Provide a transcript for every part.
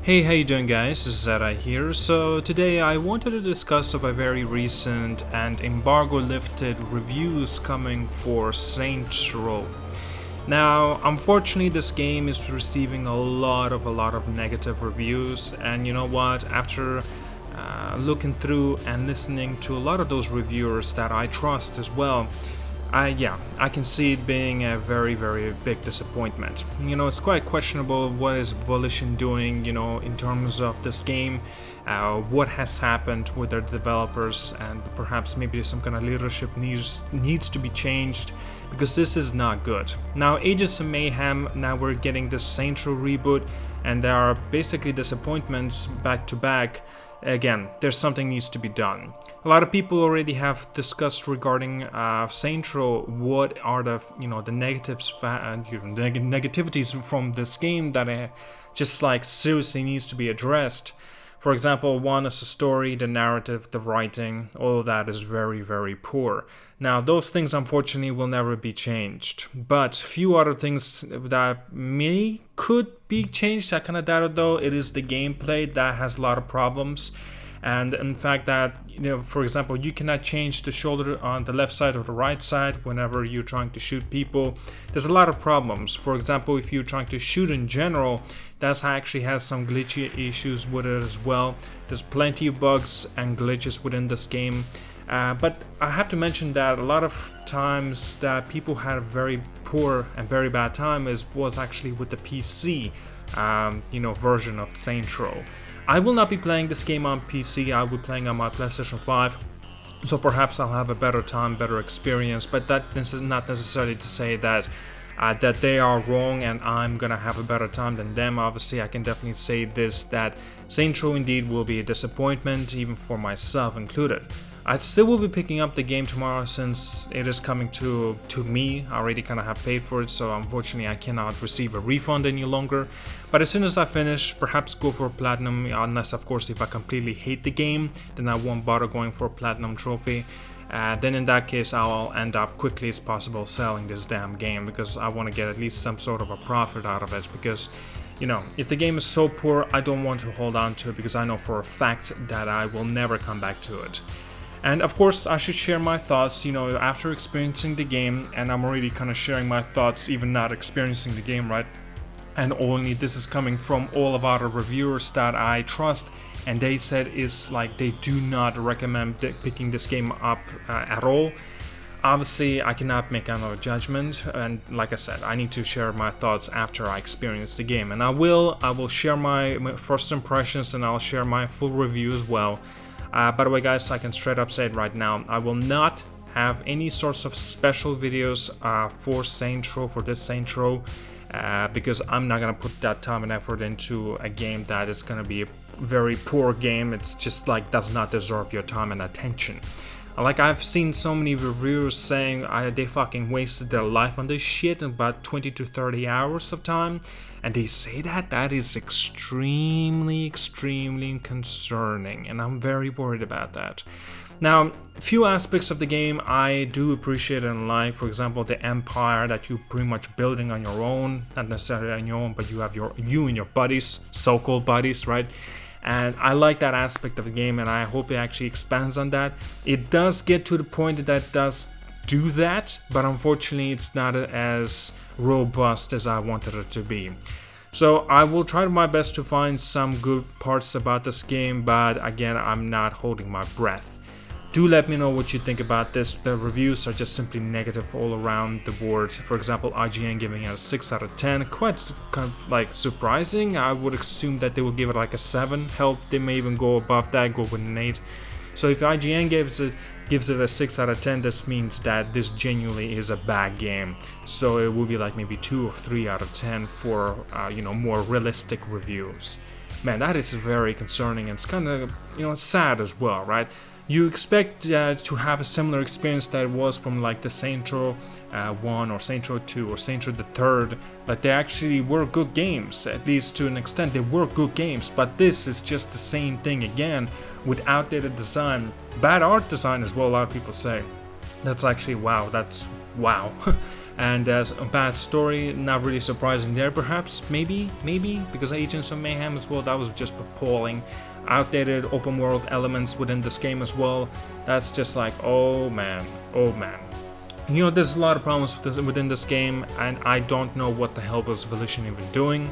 Hey, how you doing guys? This is ZDEyE here. So today I wanted to discuss of a very recent and embargo lifted reviews coming for Saints Row. Now, unfortunately, this game is receiving a lot of negative reviews, and you know what? After looking through and listening to a lot of those reviewers that I trust as well, I can see it being a very big disappointment. You know, it's quite questionable what is Volition doing, you know, in terms of this game, what has happened with their developers, and perhaps maybe some kind of leadership needs to be changed, because this is not good. Now, Agents of Mayhem, now we're getting this Saints Row reboot, and there are basically disappointments back to back. Again, there's something needs to be done. A lot of people already have discussed regarding Saints Row what are the the negativities from this game that just like seriously needs to be addressed. For example, one is the story, the narrative, the writing, all of that is very poor. Now, those things unfortunately will never be changed, but few other things that could be changed, I kind of doubt it though. It is the gameplay that has a lot of problems. And in fact that, for example, you cannot change the shoulder on the left side or the right side whenever you're trying to shoot people. There's a lot of problems. For example, if you're trying to shoot in general, that actually has some glitchy issues with it as well. There's plenty of bugs and glitches within this game. But I have to mention that a lot of times that people had a very poor and very bad time was actually with the PC version of Saints Row. I will not be playing this game on PC, I will be playing on my PlayStation 5, so perhaps I'll have a better time, better experience, but that is not necessarily to say that they are wrong and I'm gonna have a better time than them. Obviously, I can definitely say this, that Saints Row indeed will be a disappointment, even for myself included. I still will be picking up the game tomorrow since it is coming to me. I already kind of have paid for it, so unfortunately I cannot receive a refund any longer. But as soon as I finish, perhaps go for Platinum, unless of course if I completely hate the game, then I won't bother going for a Platinum trophy. Then in that case I'll end up quickly as possible selling this damn game, because I want to get at least some sort of a profit out of it, because if the game is so poor, I don't want to hold on to it, because I know for a fact that I will never come back to it. And of course, I should share my thoughts, after experiencing the game, and I'm already kind of sharing my thoughts, even not experiencing the game, right? And only this is coming from all of our reviewers that I trust, and they said is like they do not recommend picking this game up at all. Obviously, I cannot make another judgment, and like I said, I need to share my thoughts after I experience the game, and I will share my first impressions, and I'll share my full review as well. By the way guys, I can straight up say it right now, I will not have any sorts of special videos for Saints Row, for this Saints Row, because I'm not gonna put that time and effort into a game that is gonna be a very poor game. It's just like does not deserve your time and attention. Like, I've seen so many reviewers saying they fucking wasted their life on this shit in about 20 to 30 hours of time, and they say that is extremely concerning, and I'm very worried about that. Now, a few aspects of the game I do appreciate and like. For example, the empire that you're pretty much building on your own, not necessarily on your own, but you have you and your buddies, so-called buddies, right? And I like that aspect of the game, and I hope it actually expands on that. It does get to the point that it does do that, but unfortunately it's not as robust as I wanted it to be. So I will try my best to find some good parts about this game, but again, I'm not holding my breath. Do let me know what you think about this. The reviews are just simply negative all around the board. For example, IGN giving it a 6 out of 10. Quite kind of like surprising. I would assume that they will give it like a 7. Hell, they may even go above that, go with an 8. So if IGN gives it a 6 out of 10, this means that this genuinely is a bad game. So it will be like maybe 2 or 3 out of 10 for more realistic reviews. Man, that is very concerning, and it's kind of sad as well, right? You expect to have a similar experience that was from like the Saints Row 1 or Saints Row 2 or Saints Row the 3rd, but they actually were good games, at least to an extent they were good games, but this is just the same thing again with outdated design, bad art design as well, a lot of people say. That's actually wow, And as a bad story, not really surprising there, perhaps, maybe, because Agents of Mayhem as well, that was just appalling. Outdated open world elements within this game as well. That's just like, oh man. You know, there's a lot of problems within this game, and I don't know what the hell was Volition even doing.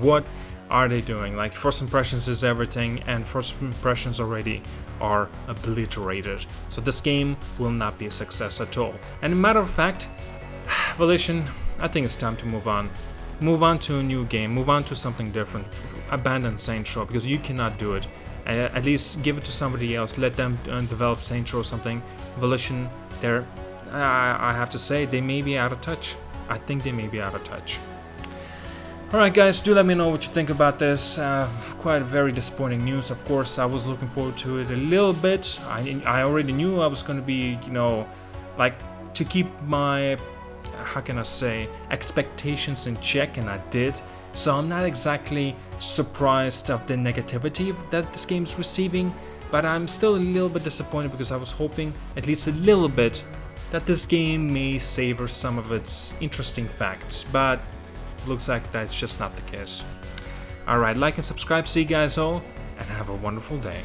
What are they doing? Like, first impressions is everything, and first impressions already are obliterated. So this game will not be a success at all. And a matter of fact, Volition, I think it's time to move on. Move on to a new game, move on to something different. Abandon Saints Row, because you cannot do it. At least give it to somebody else, let them develop Saints Row or something. Volition, I have to say, they may be out of touch. I think they may be out of touch. Alright guys, do let me know what you think about this. Quite very disappointing news, of course. I was looking forward to it a little bit. I already knew I was going to be, you know, like, to keep my, how can I say, expectations in check, and I did. So I'm not exactly surprised of the negativity that this game's receiving, but I'm still a little bit disappointed because I was hoping, at least a little bit, that this game may savor some of its interesting facts, but looks like that's just not the case. Alright, like and subscribe, see you guys all, and have a wonderful day.